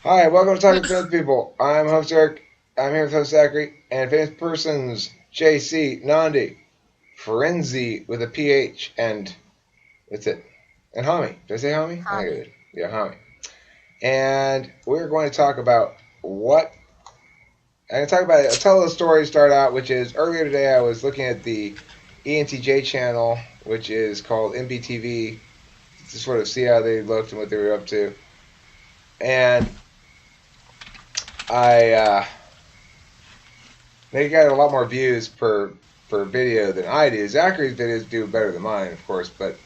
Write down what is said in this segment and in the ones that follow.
Hi, welcome to Talking Famous People. I'm host Eric. I'm here with host Zachary and famous persons JC, Nande, Ferenzi with a PH, and that's it. And Hami. Did I say Hami? I think I Hami. did. Yeah, Hami. And we're going to talk about what I'm going to talk about. I'll tell a story to start out, which is earlier today I was looking at the ENTJ channel, which is called MBTV, to sort of see how they looked and what they were up to. And I they got a lot more views per video than I do. Zachary's videos do better than mine, of course, but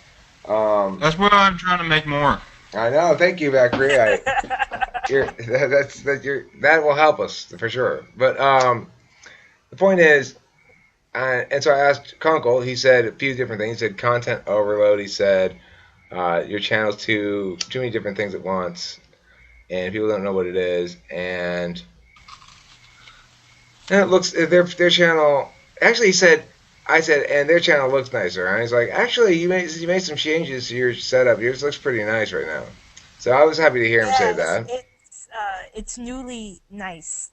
That's what I'm trying to make more. I know. Thank you, Zachary. That will help us for sure. But the point is, and so I asked Conkle. He said a few different things. He said content overload. He said your channel's too many different things at once, and people don't know what it is. And it looks their channel. Actually, he said, I said, and their channel looks nicer. And he's like, actually, you made some changes to your setup. Yours looks pretty nice right now. So I was happy to hear him say Yes, that. it's newly nice.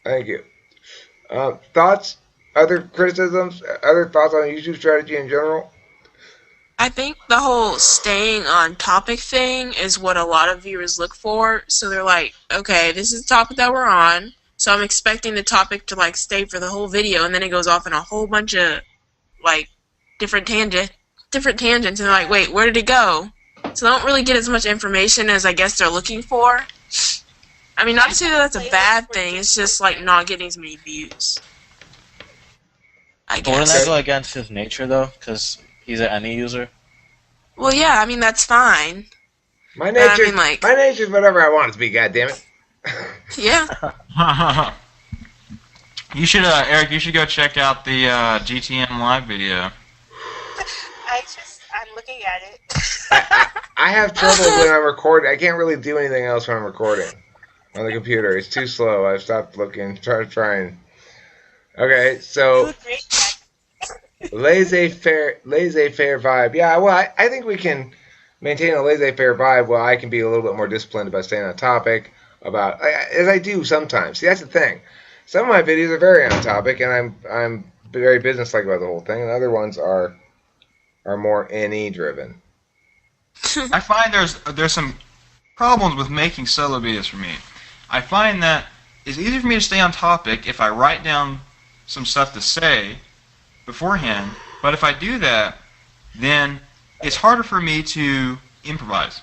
Thank you. Thoughts? Other criticisms? Other thoughts on YouTube strategy in general? I think the whole staying on topic thing is what a lot of viewers look for. So they're like, okay, this is the topic that we're on. So I'm expecting the topic to like stay for the whole video, and then it goes off in a whole bunch of like different tangents, and they're like, wait, where did it go? So they don't really get as much information as I guess they're looking for. I mean, not to say that that's a bad thing. It's just like not getting as many views. I But wouldn't that guess. go against his nature though? Because he's an any user. Well, yeah. I mean, that's fine. My But I nature, mean, like, my nature's whatever I want it to be. God damn it. yeah. You should, Eric. You should go check out the GTM live video. I'm looking at it. I have trouble when I'm recording. I can't really do anything else when I'm recording on the computer. It's too slow. I've stopped looking, trying. Okay, You so look great, Jack. laissez-faire vibe. Yeah, well, I think we can maintain a laissez-faire vibe while I can be a little bit more disciplined about staying on topic, as I do sometimes. See, that's the thing. Some of my videos are very on topic, and I'm very businesslike about the whole thing, and other ones are more NE driven. I find there's some problems with making solo videos for me. I find that it's easier for me to stay on topic if I write down some stuff to say beforehand. But if I do that, then it's harder for me to improvise.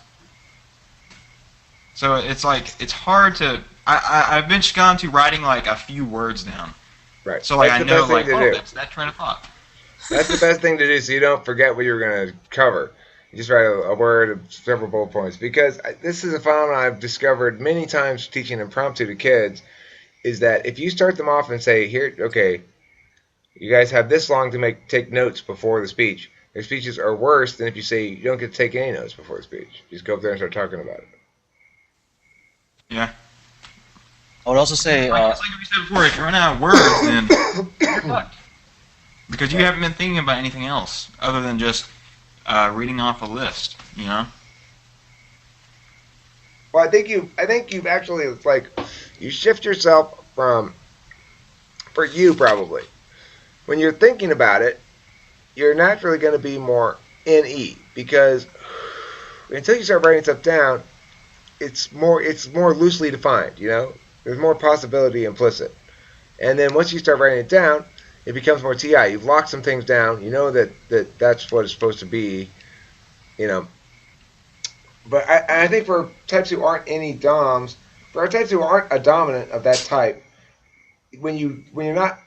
So it's like it's hard to. I've been gone to writing like a few words down. Right. So like That's I the know best thing like to oh do. that's that train of thought. That's the best thing to do so you don't forget what you're going to cover. You just write a word, several bullet points. Because this is a phenomenon I've discovered many times teaching impromptu to kids, is that if you start them off and say, here, okay, you guys have this long to take notes before the speech. Their speeches are worse than if you say you don't get to take any notes before the speech. You just go up there and start talking about it. Yeah. I would also say, It's like we said before, if you run out of words, then you're fucked. Because you haven't been thinking about anything else other than just reading off a list, you know? Well, I think you've actually, it's like, you shift yourself from, for you probably, when you're thinking about it, you're naturally going to be more NE because until you start writing stuff down, it's more loosely defined. You know, there's more possibility implicit, and then once you start writing it down, it becomes more TI. You've locked some things down. You know that's what it's supposed to be. You know, but I think for types who aren't any DOMs, for our types who aren't a dominant of that type, when you're not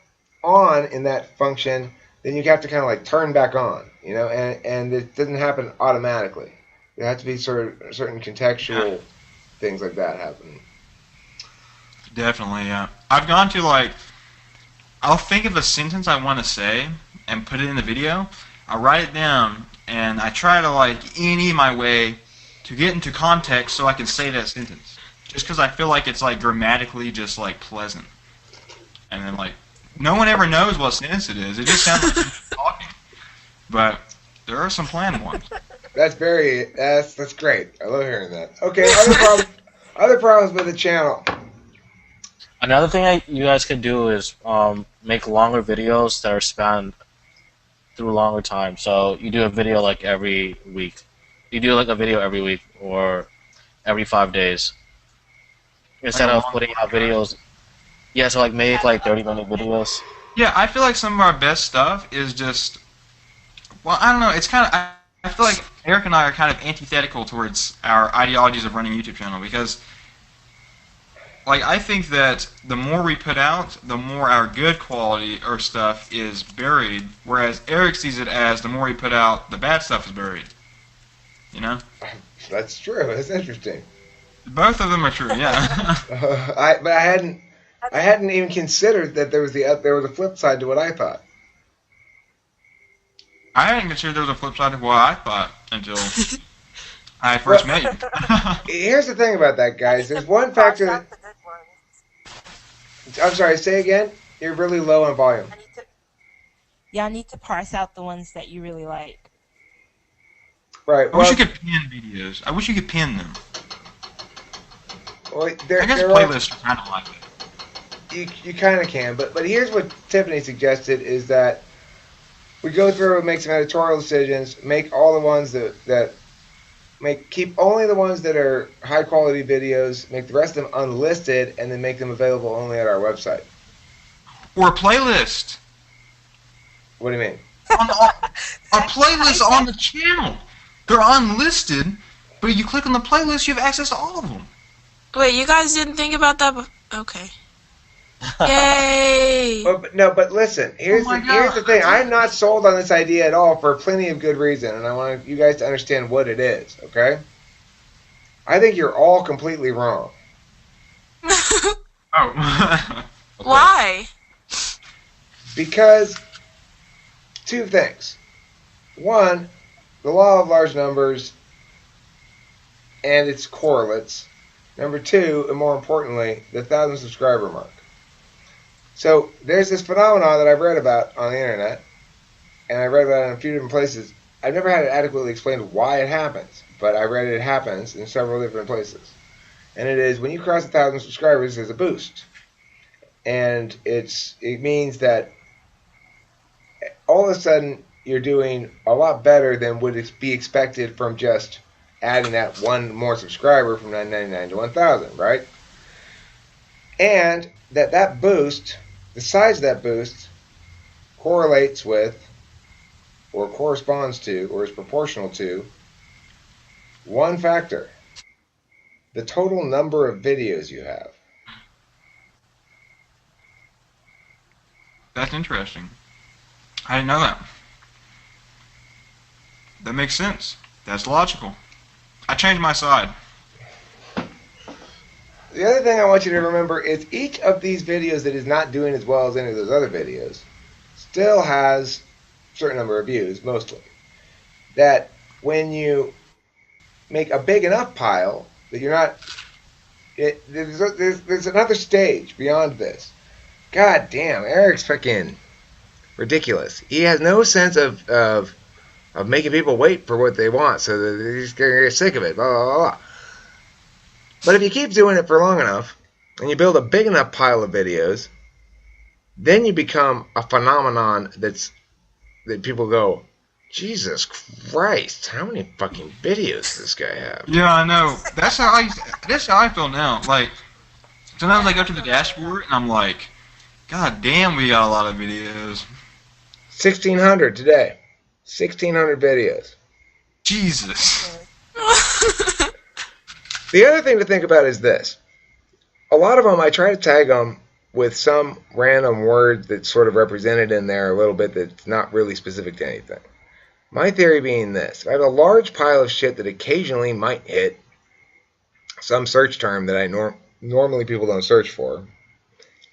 on in that function, then you have to kind of like turn back on, you know, and it doesn't happen automatically. There has to be sort of certain Yeah, contextual things like that happen. definitely, yeah. I've gone to, like, I'll think of a sentence I want to say and put it in the video. I write it down, and I try to, like, E my way to get into context so I can say that sentence. Just because I feel like it's, like, grammatically just, like, pleasant. And then, like, no one ever knows what sentence it is. It just sounds like you're talking. But there are some planned ones. That's great. I love hearing that. Okay, other problems with the channel. Another thing you guys could do is make longer videos that are spanned through longer time. So you do a video like every week. You do like a video every week or every 5 days Like a instead of long putting out podcast. videos. Yeah, so like make like 30-minute videos. Yeah, I feel like some of our best stuff is just. Well, I don't know. It's kind of. I feel like Eric and I are kind of antithetical towards our ideologies of running a YouTube channel because, like, I think that the more we put out, the more our good quality or stuff is buried. Whereas Eric sees it as the more we put out, the bad stuff is buried. You know. That's true. That's interesting. Both of them are true. Yeah. But I hadn't even considered that there was a flip side to what I thought. I hadn't considered there was a flip side of what I thought until I Well, first met you. here's the thing about that, I guys. need to There's one parse factor out that the good ones. I'm sorry. Say again. You're really low on volume. I need to. Yeah, I need to parse out the ones that you really like. Right. I wish you Well, could pin videos. I wish you could pin them. well, I guess there are playlists are kind of like that. you kind of can, but here's what Tiffany suggested is that we go through and make some editorial decisions, make all the ones that keep only the ones that are high quality videos, make the rest of them unlisted, and then make them available only at our website. Or a playlist. What do you mean? On the, a playlist on the channel. They're unlisted, but you click on the playlist, you have access to all of them. Wait, you guys didn't think about that? Okay. Yay! But listen. Here's my here's the God. thing. I'm not sold on this idea at all for plenty of good reason, and I want you guys to understand what it is. Okay? I think you're all completely wrong. Oh. Why? Because two things. One, the law of large numbers and its correlates. Number two, and more importantly, the 1,000 subscriber mark. So there's this phenomenon that I've read about on the internet, and I read about it in a few different places. I've never had it adequately explained why it happens, but I read it happens in several different places. And it is when you cross 1,000 subscribers, there's a boost, and it means that all of a sudden you're doing a lot better than would be expected from just adding that one more subscriber from 999 to 1,000, right? And that boost, the size of that boost, correlates with, or corresponds to, or is proportional to one factor: the total number of videos you have. That's interesting. I didn't know that. That makes sense. That's logical. I changed my side. The other thing I want you to remember is each of these videos that is not doing as well as any of those other videos still has a certain number of views, mostly. That when you make a big enough pile, that you're not. There's another stage beyond this. God damn, Eric's fucking ridiculous. He has no sense of making people wait for what they want, so that they're just gonna get sick of it. Blah blah blah. But if you keep doing it for long enough, and you build a big enough pile of videos, then you become a phenomenon that people go, Jesus Christ, how many fucking videos does this guy have? Yeah, I know. That's how I feel now. Like sometimes I go to the dashboard and I'm like, God damn, we got a lot of videos. 1,600 today. 1,600 videos. Jesus. The other thing to think about is this. A lot of them, I try to tag them with some random word that's sort of represented in there a little bit that's not really specific to anything. My theory being this. If I have a large pile of shit that occasionally might hit some search term that I normally people don't search for,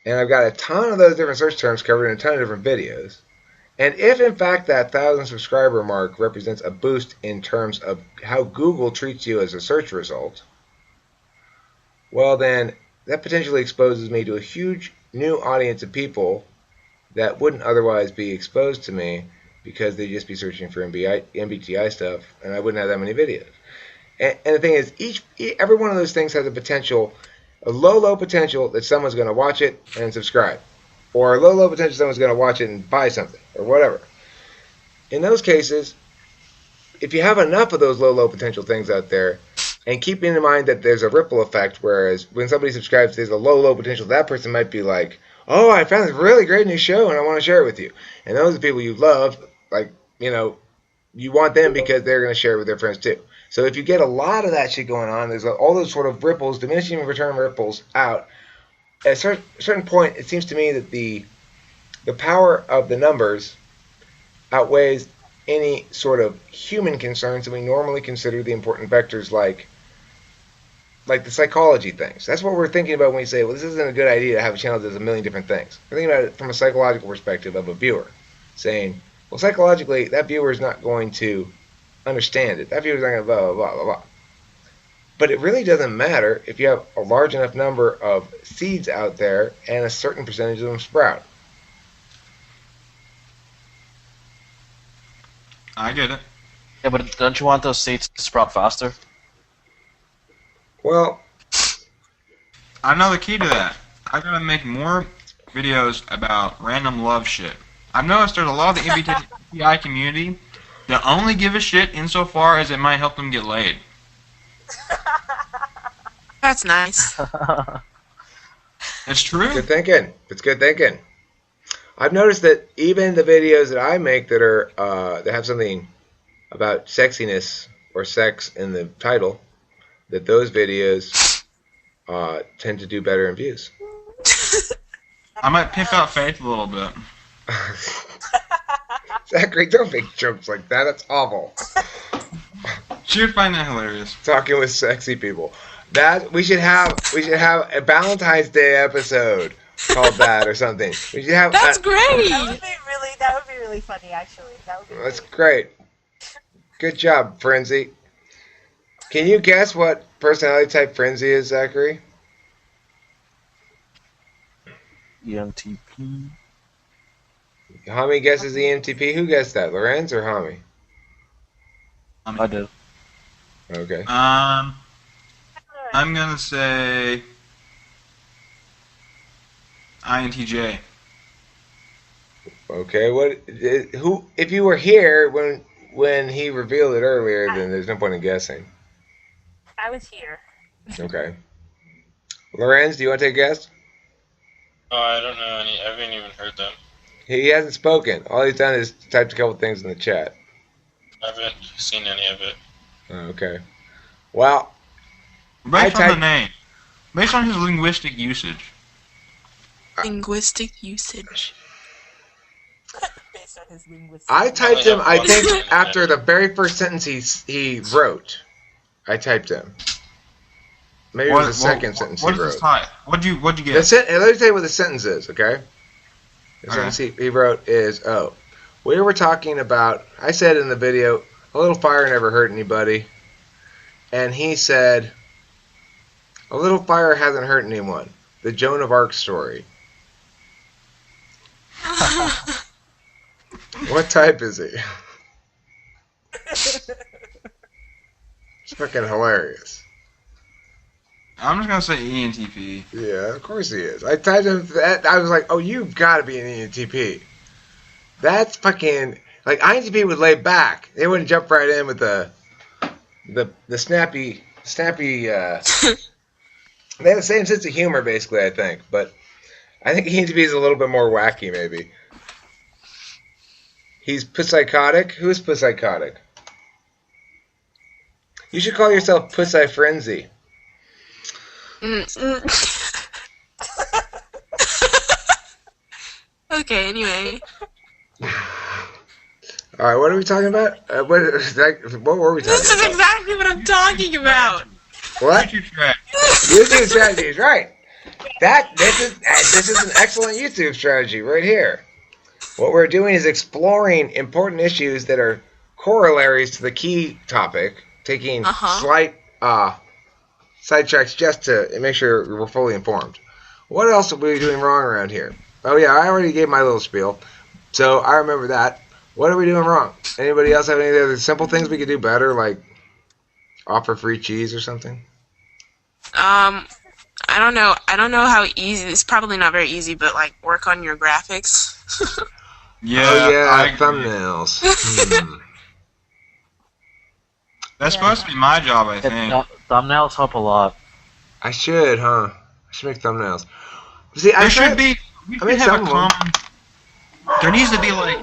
and I've got a ton of those different search terms covered in a ton of different videos, and if in fact that 1,000 subscriber mark represents a boost in terms of how Google treats you as a search result, well then that potentially exposes me to a huge new audience of people that wouldn't otherwise be exposed to me because they'd just be searching for MBTI stuff, and I wouldn't have that many videos. And the thing is, every one of those things has a low potential that someone's going to watch it and subscribe, or a low potential someone's going to watch it and buy something, or whatever. In those cases, if you have enough of those low potential things out there, and keep in mind that there's a ripple effect, whereas when somebody subscribes, there's a low potential, that person might be like, oh, I found this really great new show and I want to share it with you. And those are people you love, like, you want them because they're going to share it with their friends too. So if you get a lot of that shit going on, there's all those sort of ripples, diminishing return ripples out. At a certain point, it seems to me that the power of the numbers outweighs any sort of human concerns that we normally consider the important vectors, like the psychology things. That's what we're thinking about when we say, well, this isn't a good idea to have a channel that does a million different things. We're thinking about it from a psychological perspective of a viewer, saying, well, psychologically, that viewer is not going to understand it. That viewer is not going to blah, blah, blah, blah. But it really doesn't matter if you have a large enough number of seeds out there and a certain percentage of them sprout. I get it. Yeah, but don't you want those seeds to sprout faster? Well, I know the key to that. I gotta make more videos about random love shit. I've noticed there's a lot of the MBTI community that only give a shit insofar as it might help them get laid. That's nice. It's true. good thinking. It's good thinking. I've noticed that even the videos that I make that are that have something about sexiness or sex in the title, that those videos tend to do better in views. I might pimp out Faith a little bit. Zachary, don't make jokes like that. That's awful. She would find that hilarious. Talking with sexy people. That we should have a Valentine's Day episode called that or something. We should have. That's great. That would be really funny, actually. That would be That's great. Good job, Frenzy. Can you guess what personality type Frenzy is, Zachary? ENTP. Hami guesses ENTP. Who guessed that? Lorenz or Hami? I did. Okay. I'm gonna say INTJ. Okay. Who? If you were here when he revealed it earlier, then there's no point in guessing. I was here. Okay. Lorenz, do you want to take a guess? Oh, I don't know any. I haven't even heard them. He hasn't spoken. All he's done is typed a couple things in the chat. I haven't seen any of it. Okay. Well, Based on typed- the name. Based on his linguistic usage. Linguistic usage. Based on his linguistic. I typed him, I think, Yeah. after the very first sentence he wrote. I typed him. Maybe it was the second sentence What he is wrote. his type? What'd you Let get? me tell you what the sentence is, okay? The Okay. sentence he wrote is, we were talking about, I said in the video, a little fire never hurt anybody. And he said, a little fire hasn't hurt anyone. The Joan of Arc story. What type is he? It's fucking hilarious. I'm just gonna say ENTP. Yeah, of course he is. I typed him. I was like, oh, you've got to be an ENTP. That's fucking like INTP would lay back. They wouldn't jump right in with the snappy. They have the same sense of humor, basically. I think, but I think ENTP is a little bit more wacky, maybe. He's psychotic. Who's psychotic? You should call yourself Pussy Frenzy. Okay, anyway. All right, what are we talking about? What were we talking This is about? exactly what I'm talking about. What? YouTube track. YouTube strategies, right? This is an excellent YouTube strategy right here. What we're doing is exploring important issues that are corollaries to the key topic, taking slight sidetracks just to make sure we're fully informed. What else are we doing wrong around here? Oh yeah, I already gave my little spiel, so I remember that. What are we doing wrong? Anybody else have any other simple things we could do better, like offer free cheese or something? I don't know. I don't know how easy. It's probably not very easy, but like work on your graphics. Yeah, Oh yeah, I agree. thumbnails. That's Yeah. supposed to be my job, I think. Thumbnails help a lot. I should, huh? I should make thumbnails. See, There should be. We I should made have some a of them. common. There needs to be like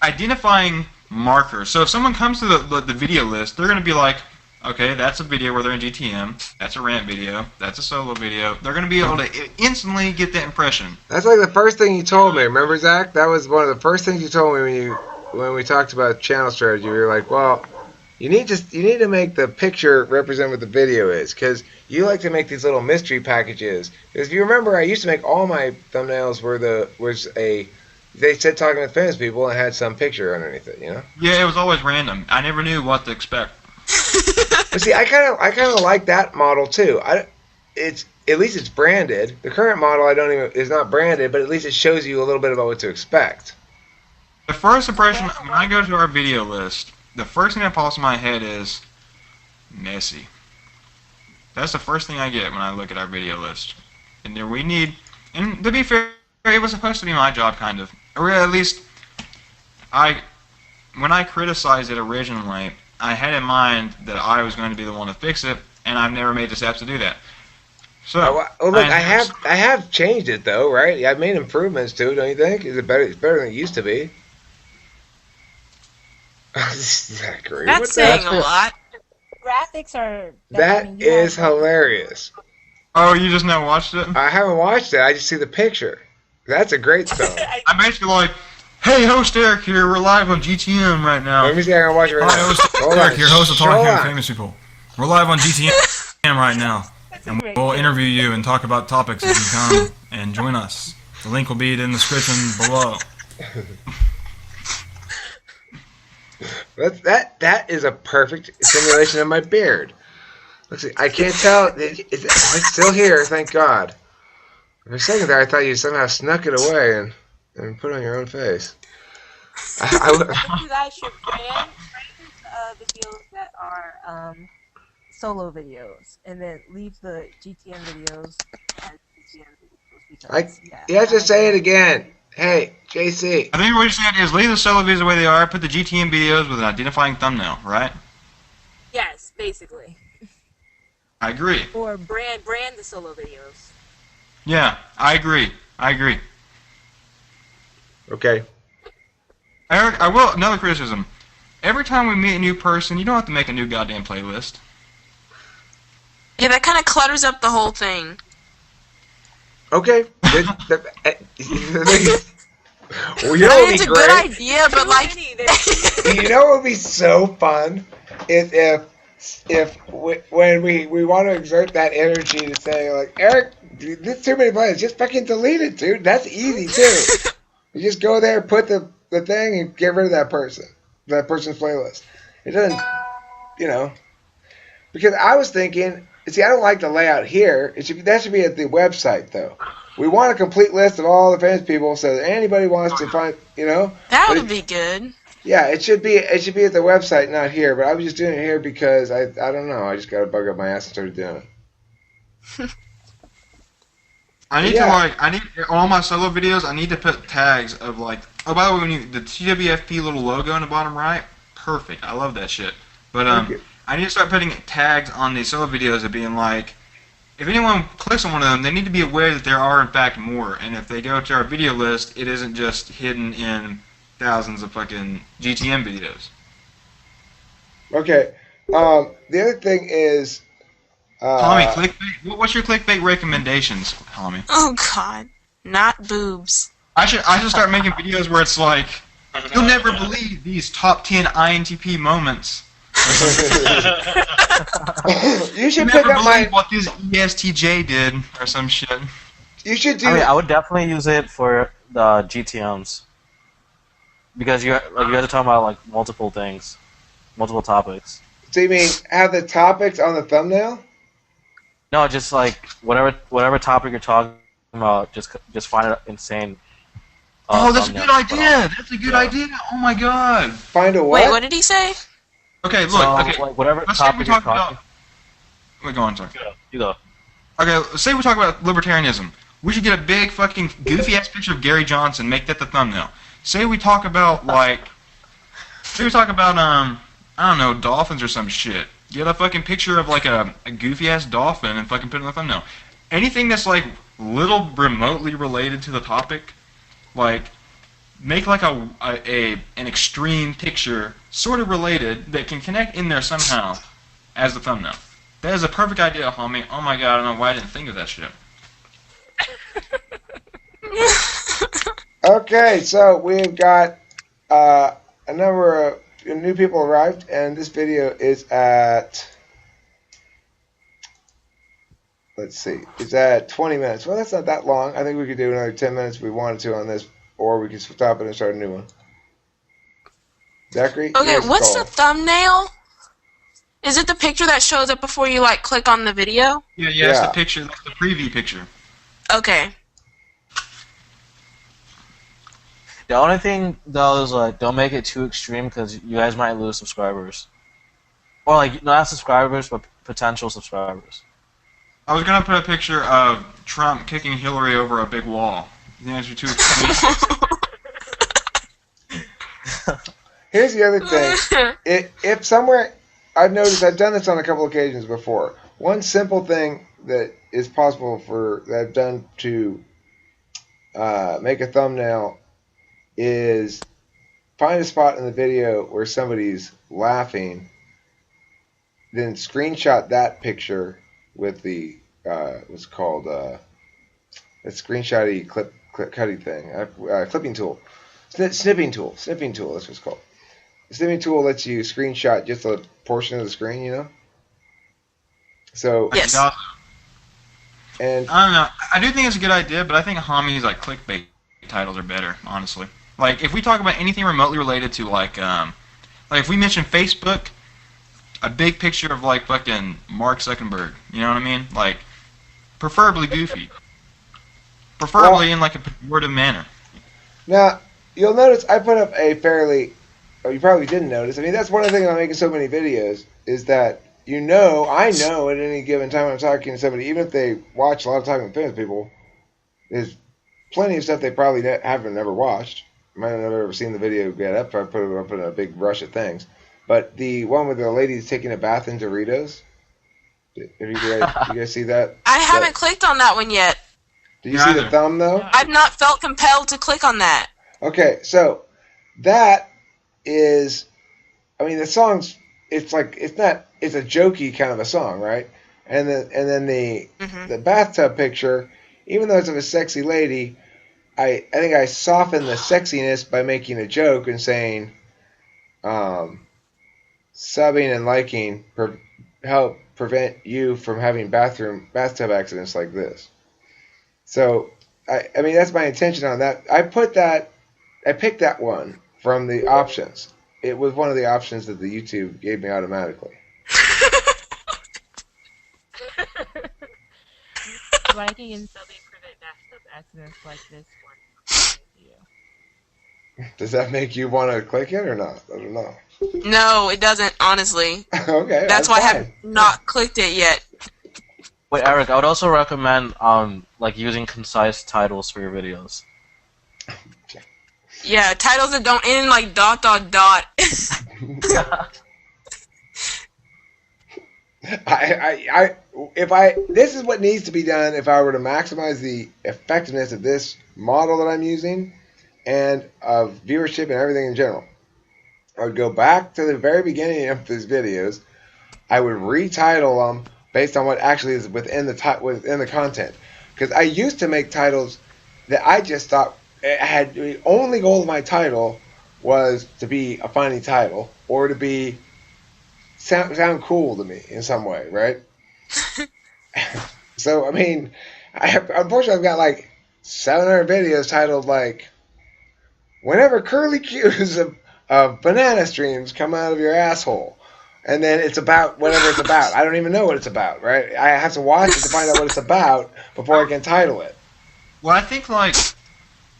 identifying markers. So if someone comes to the video list, they're gonna be like, okay, that's a video where they're in GTM. That's a rant video. That's a solo video. They're gonna be able to instantly get that impression. That's like the first thing you told me. Remember, Zach? That was one of the first things you told me when we talked about channel strategy. We were like, well, you need to make the picture represent what the video is, because you like to make these little mystery packages. Because if you remember, I used to make all my thumbnails they said talking with famous people and had some picture underneath it, you know. Yeah, it was always random. I never knew what to expect. But see, I kind of like that model too. It's at least it's branded. The current model is not branded, but at least it shows you a little bit about what to expect. The first impression when I go to our video list, the first thing that pops in my head is messy. That's the first thing I get when I look at our video list. And there we need, and to be fair, it was supposed to be my job, kind of, or at least when I criticized it originally, I had in mind that I was going to be the one to fix it, and I've never made the steps to do that. So, Look, I have changed it though, right? I've made improvements to it. Don't you think? Is it better? It's better than it used to be. Zachary, That's what the saying hell? a lot. Graphics are. That is hilarious. oh, you just now watched it? I haven't watched it. I just see the picture. That's a great song. I'm basically like, hey, host Eric here. We're live on GTM right now. Let me see. I can watch it right Hi, now. host Hold Eric on. here, host of Hold Talking on. to Famous People. We're live on GTM right now, and we'll interview you and talk about topics as you come and join us. The link will be in the description below. That is a perfect simulation of my beard. Let's see. I can't tell. It's still here. Thank God. For a second there, I thought you somehow snuck it away and put it on your own face. You guys should brand videos that are solo videos, and then leave the GTM videos as GTM videos. Because, You have to say it again. Hey, JC. I think what you're saying is leave the solo videos the way they are, put the GTM videos with an identifying thumbnail, right? Yes, basically. I agree. Or brand the solo videos. Yeah, I agree. Okay. Eric, another criticism. Every time we meet a new person, you don't have to make a new goddamn playlist. Yeah, that kind of clutters up the whole thing. Okay. Well, you know I what mean, would it's be a good great? idea, but like, You know what would be so fun is if when we want to exert that energy to say like, Eric, dude, there's too many playlists, just fucking delete it, dude. That's easy too. You just go there, put the thing, and get rid of that person's playlist. It doesn't, because I was thinking. See, I don't like the layout here. That should be at the website, though. We want a complete list of all the famous people, so that anybody wants to find, that would be good. Yeah, it should be at the website, not here. But I was just doing it here because I don't know. I just got to bug up my ass and started doing it. I need all my solo videos. I need to put tags of like. Oh, by the way, the TwFP little logo in the bottom right, perfect. I love that shit. But I need to start putting tags on these solo videos of being like, if anyone clicks on one of them, they need to be aware that there are in fact more. And if they go to our video list, it isn't just hidden in thousands of fucking GTM videos. Okay. The other thing is. Hami, clickbait. What's your clickbait recommendations, Hami? Oh God, not boobs. I should start making videos where it's like, you'll never believe these top 10 INTP moments. You should You'll pick never up believe what this ESTJ did or some shit. You should do. I mean, I would definitely use it for the GTMs because you guys are talking about like multiple things, multiple topics. So you mean have the topics on the thumbnail? No, just like whatever topic you're talking about, just find it insane Oh, that's a thumbnail good to put on. idea. That's a good idea. Oh my god. Find a what? Wait, what did he say? Okay, look. So, Okay, like, whatever let's say we topic you're talk talking. about. Wait, go on, sorry. You go. Okay, say we talk about libertarianism. We should get a big fucking goofy ass picture of Gary Johnson, make that the thumbnail. Say we talk about I don't know, dolphins or some shit. Get a fucking picture of like a goofy ass dolphin and fucking put it in the thumbnail. Anything that's like little remotely related to the topic, like make like an extreme picture sort of related that can connect in there somehow as the thumbnail. That is a perfect idea, homie. Oh my god, I don't know why I didn't think of that shit. Okay, so we've got a number of new people arrived, and this video is at, let's see, it's at 20 minutes. Well, that's not that long. I think we could do another 10 minutes if we wanted to on this, or we could stop it and start a new one. Zachary? Okay, yours what's call. the thumbnail? Is it the picture that shows up before you like click on the video? Yeah, that's the picture. That's the preview picture. Okay. The only thing though is like don't make it too extreme because you guys might lose subscribers, or like not subscribers but potential subscribers. I was gonna put a picture of Trump kicking Hillary over a big wall. You think that's too extreme? Here's the other thing. If somewhere, I've noticed, I've done this on a couple occasions before. One simple thing that is possible that I've done to make a thumbnail is find a spot in the video where somebody's laughing, then screenshot that picture with the what's called a screenshotty clip cutting thing, clipping tool, snipping tool. That's what it's called. The snipping tool lets you screenshot just a portion of the screen, you know. So Yes. and I don't know. I do think it's a good idea, but I think Hami's like clickbait titles are better, honestly. Like if we talk about anything remotely related to like if we mention Facebook, a big picture of like fucking Mark Zuckerberg, you know what I mean? Like preferably goofy. Preferably in like a pejorative manner. now you'll notice I put up a fairly, you probably didn't notice. I mean, that's one of the things about making so many videos is that I know at any given time I'm talking to somebody, even if they watch a lot of time with famous people, there's plenty of stuff they probably haven't never watched. Might have never seen the video get up. I put it up in a big rush of things. But the one with the lady's taking a bath in Doritos, have you guys see that? I haven't clicked on that one yet. Do you see the thumb though? I've not felt compelled to click on that. Okay, so that is, I mean, the song's, it's a jokey kind of a song, right? And then the bathtub picture, even though it's of a sexy lady, I think I softened the sexiness by making a joke and saying, subbing and liking help prevent you from having bathtub accidents like this. So, I mean, that's my intention on that. I picked that one from the options. It was one of the options that the YouTube gave me automatically. Liking and subbing prevent bathtub accidents like this one. Does that make you want to click it or not? I don't know. No, it doesn't, honestly. Okay. That's why I have not clicked it yet. Wait, Eric, I would also recommend like using concise titles for your videos. Yeah, titles that don't end like ... This is what needs to be done if I were to maximize the effectiveness of this model that I'm using and of viewership and everything in general. I would go back to the very beginning of these videos. I would retitle them based on what actually is within the content. Because I used to make titles that I just thought had the only goal of my title was to be a funny title or to be sound cool to me in some way, right? So I mean, unfortunately I've got like 700 videos titled like whenever curly cues of banana streams come out of your asshole, and then it's about whatever it's about. I don't even know what it's about, right? I have to watch it to find out what it's about before I can title it. Well, I think like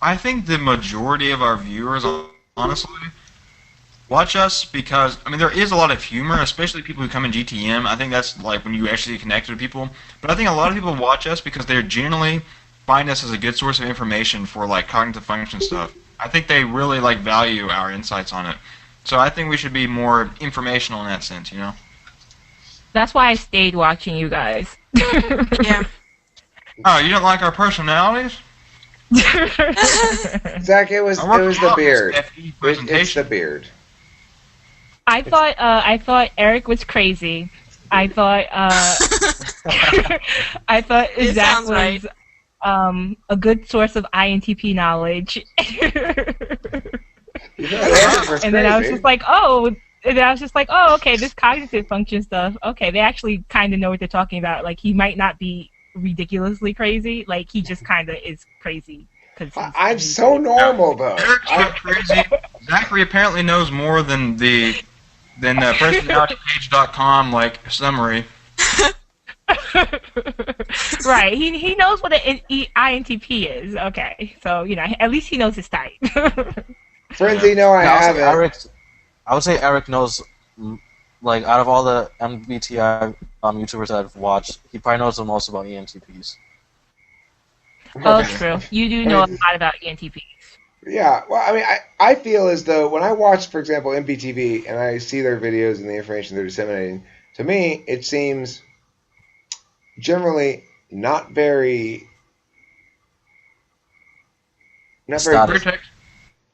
I think the majority of our viewers, honestly, watch us because I mean there is a lot of humor, especially people who come in GTM. I think that's like when you actually connect with people. But I think a lot of people watch us because they generally find us as a good source of information for like cognitive function stuff. I think they really like value our insights on it. So I think we should be more informational in that sense, you know. That's why I stayed watching you guys. Yeah. Oh, you don't like our personalities? Zach, it was I work the a lot with beard. FE It's the presentation. beard. I thought Eric was crazy. I thought I thought It Zach sounds was right. a good source of INTP knowledge. You know, Eric was And then I was crazy. just like, oh, and then I was just like, oh, okay, this cognitive function stuff. Okay, they actually kind of know what they're talking about. Like, he might not be ridiculously crazy. Like, he just kind of is crazy. I'm so normal though. Eric's not crazy. Zachary apparently knows more than the personalitypage.com like summary. Right. He knows what an INTP is. Okay, so you know, at least he knows his type. Frenzy, no, I haven't. I would say Eric knows, like, out of all the MBTI YouTubers that I've watched, he probably knows the most about ENTPs. Oh, true. You do know a lot about ENTPs. Yeah, well, I mean, I feel as though when I watch, for example, MBTV and I see their videos and the information they're disseminating, to me, it seems generally not very. Not very. Static. Pretext.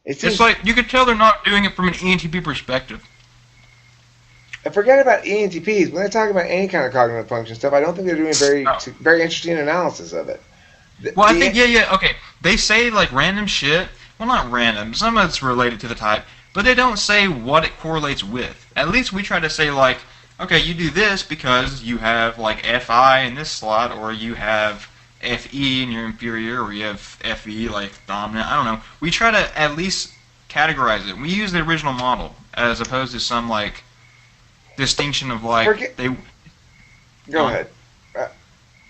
It seems. It's like you could tell they're not doing it from an ENTP perspective. I forget about ENTPs. When they're talking about any kind of cognitive function stuff, I don't think they're doing very interesting analysis of it. Well, I think okay. They say like random shit. Well, not random. Some of it's related to the type, but they don't say what it correlates with. At least we try to say like, okay, you do this because you have like FI in this slot, or you have FE in your inferior, or you have FE like dominant. I don't know. We try to at least categorize it. We use the original model as opposed to some like distinction of like they. Go ahead.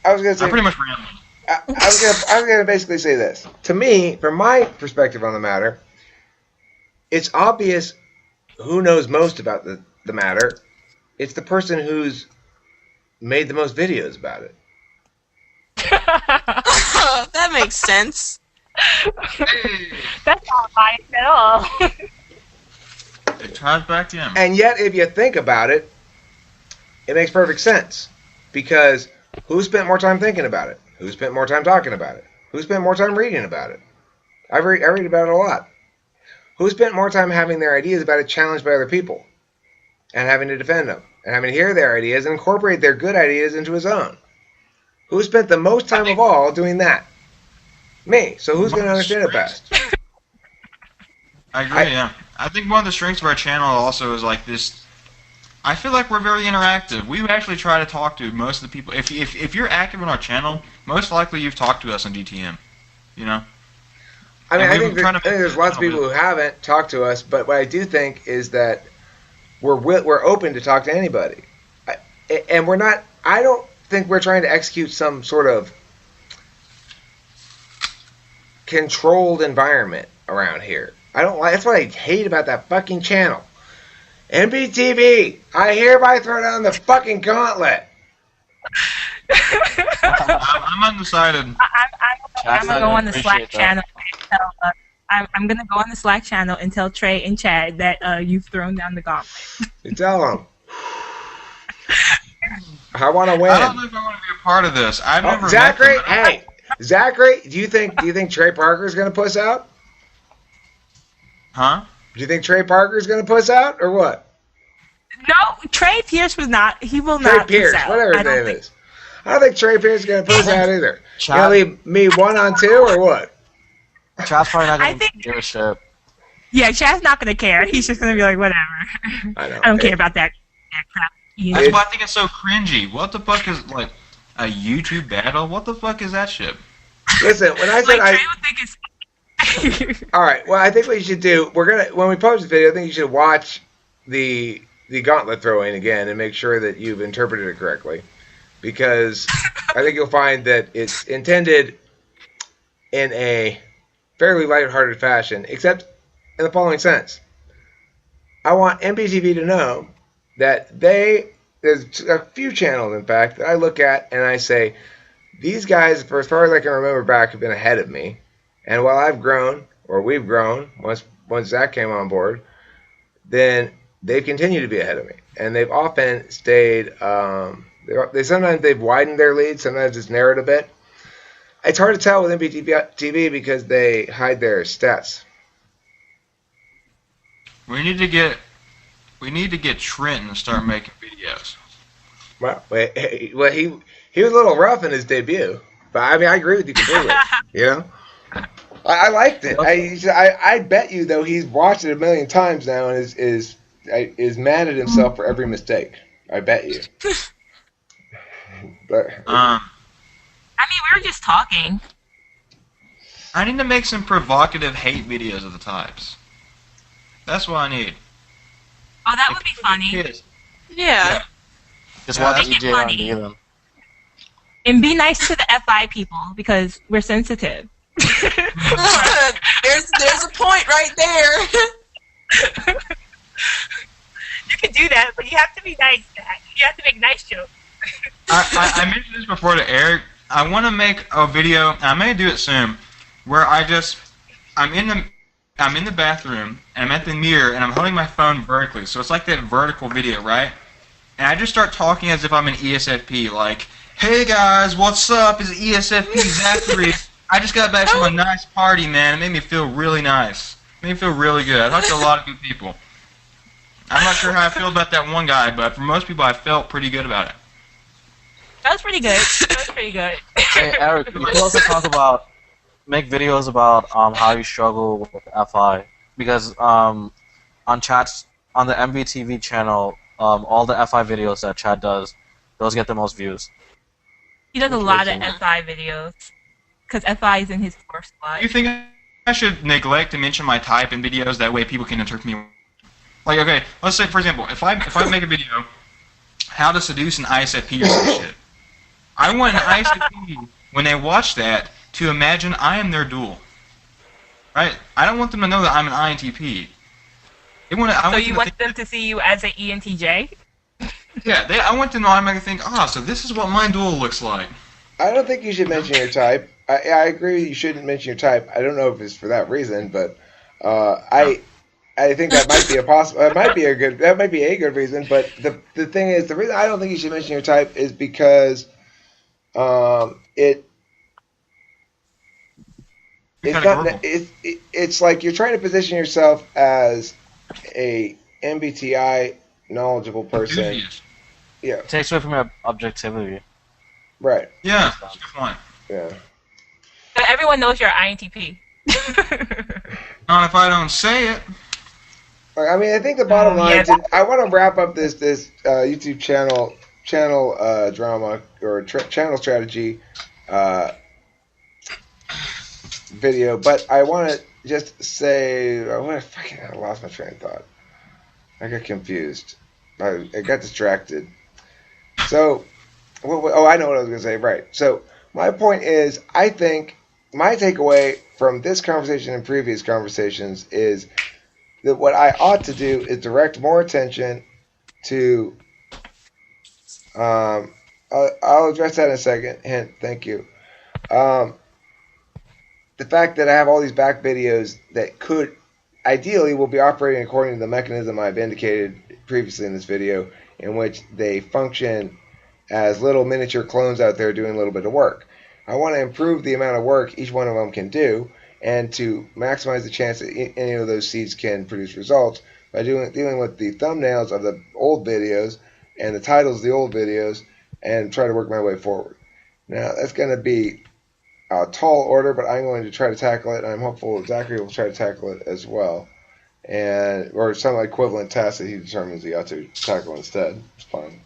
I was gonna say. I'm pretty much random. I was gonna basically say this. To me, from my perspective on the matter, it's obvious who knows most about the matter. It's the person who's made the most videos about it. That makes sense. That's not biased at all. It ties back in. And yet, if you think about it, it makes perfect sense. Because who spent more time thinking about it? Who spent more time talking about it? Who spent more time reading about it? I read about it a lot. Who spent more time having their ideas about it challenged by other people and having to defend them and having to hear their ideas and incorporate their good ideas into his own? Who spent the most time of all doing that? Me. So who's going to understand it best? I agree, yeah. I think one of the strengths of our channel also is like this. I feel like we're very interactive. We actually try to talk to most of the people. If you're active on our channel, most likely you've talked to us on GTM. You know? I mean, And I we've think, been trying to there's lots of people who haven't talked to us, but what I do think is that we're open to talk to anybody. And we're not, I don't think we're trying to execute some sort of controlled environment around here. I don't like, that's what I hate about that fucking channel. MBTV, I hereby throw down the fucking gauntlet. I'm undecided. I'm gonna go on the Slack channel and tell. I'm gonna go on the Slack channel and tell Trey and Chad that you've thrown down the gauntlet. You tell them. I want to win. I don't know if I want to be a part of this. I've never Zachary, met them. hey, Zachary, do you think Trey Parker's gonna puss out? Huh? Do you think Trey Parker's gonna puss out or what? No, Trey Pierce was not. He will Trey not. Pierce, puss out. whatever his name is. I don't think Trey Pierce is gonna puss out either. You gonna leave me 1-on-2 or what? Chad's probably not gonna I think- give a shit. Yeah, Chad's not gonna care. He's just gonna be like, whatever. I know. I don't care about that crap. That's why I think it's so cringy. What the fuck is like a YouTube battle? What the fuck is that shit? Listen, when I said Like, Trey would think it's. all right, well, I think what you should do, when we post this video, I think you should watch the gauntlet throwing again and make sure that you've interpreted it correctly, because I think you'll find that it's intended in a fairly lighthearted fashion, except in the following sense. I want MBTV to know that there's a few channels, in fact, that I look at and I say, these guys, for as far as I can remember back, have been ahead of me. And while I've grown, or we've grown, once Zach came on board, then they've continued to be ahead of me. And they've often stayed, sometimes they've widened their lead, sometimes it's narrowed a bit. It's hard to tell with MBTV because they hide their stats. We need to get Trenton to start making videos. Well, he was a little rough in his debut, but I mean I agree with you completely. You know, I liked it. I bet you though he's watched it a million times now and is mad at himself for every mistake. I bet you. But I mean, we were just talking. I need to make some provocative hate videos of the types. That's what I need. Oh, that would be funny. Yeah. Just watch Make it EJ funny. on them. And be nice to the FI people because we're sensitive. there's a point right there. You can do that, but you have to be nice. You have to make nice jokes. I mentioned this before to Eric. I want to make a video, and I may do it soon, where I'm in the bathroom, and I'm at the mirror, and I'm holding my phone vertically, so it's like that vertical video, right? And I just start talking as if I'm an ESFP, like, hey guys, what's up? It's ESFP Zachary. I just got back from a nice party, man. It made me feel really nice. It made me feel really good. I talked to a lot of good people. I'm not sure how I feel about that one guy, but for most people, I felt pretty good about it. That was pretty good. That was pretty good. Hey Eric, you can also make videos about how you struggle with FI because on the MBTV channel, all the FI videos that Chad does, those get the most views. He does a lot of FI videos because FI is in his core spot. Do you think I should neglect to mention my type in videos? That way people can interpret me. Like, okay, let's say, for example, if I make a video, how to seduce an ISFP or some shit, I want an ISFP, when they watch that, to imagine I am their dual. Right? I don't want them to know that I'm an INTP. So you want them to see you as an ENTJ? Yeah, I want them to automatically think, so this is what my dual looks like. I don't think you should mention your type. I agree you shouldn't mention your type. I don't know if it's for that reason, but I think that might be that might be a good reason. But the thing is, the reason I don't think you should mention your type is because it's like you're trying to position yourself as a MBTI knowledgeable person. Yeah. It takes away from your objectivity. Right. Yeah, that's a good point. Yeah. But everyone knows you're INTP. Not if I don't say it. I mean, I think the bottom line is I want to wrap up this YouTube channel drama or channel strategy video, but I want to just say I lost my train of thought. I got confused. I got distracted. So, I know what I was going to say. Right. So, my point is, I think my takeaway from this conversation and previous conversations is that what I ought to do is direct more attention to. I'll address that in a second. Hint. Thank you. The fact that I have all these back videos that could ideally will be operating according to the mechanism I've indicated previously in this video, in which they function as little miniature clones out there doing a little bit of work. I want to improve the amount of work each one of them can do, and to maximize the chance that any of those seeds can produce results by dealing with the thumbnails of the old videos and the titles of the old videos, and try to work my way forward. Now, that's going to be a tall order, but I'm going to try to tackle it, and I'm hopeful Zachary will try to tackle it as well, or some equivalent task that he determines he ought to tackle instead. It's fine.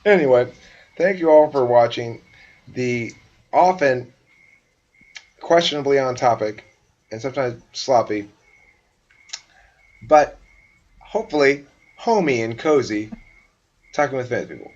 Anyway, thank you all for watching the often questionably on topic and sometimes sloppy, but hopefully homey and cozy Talking with Famous People.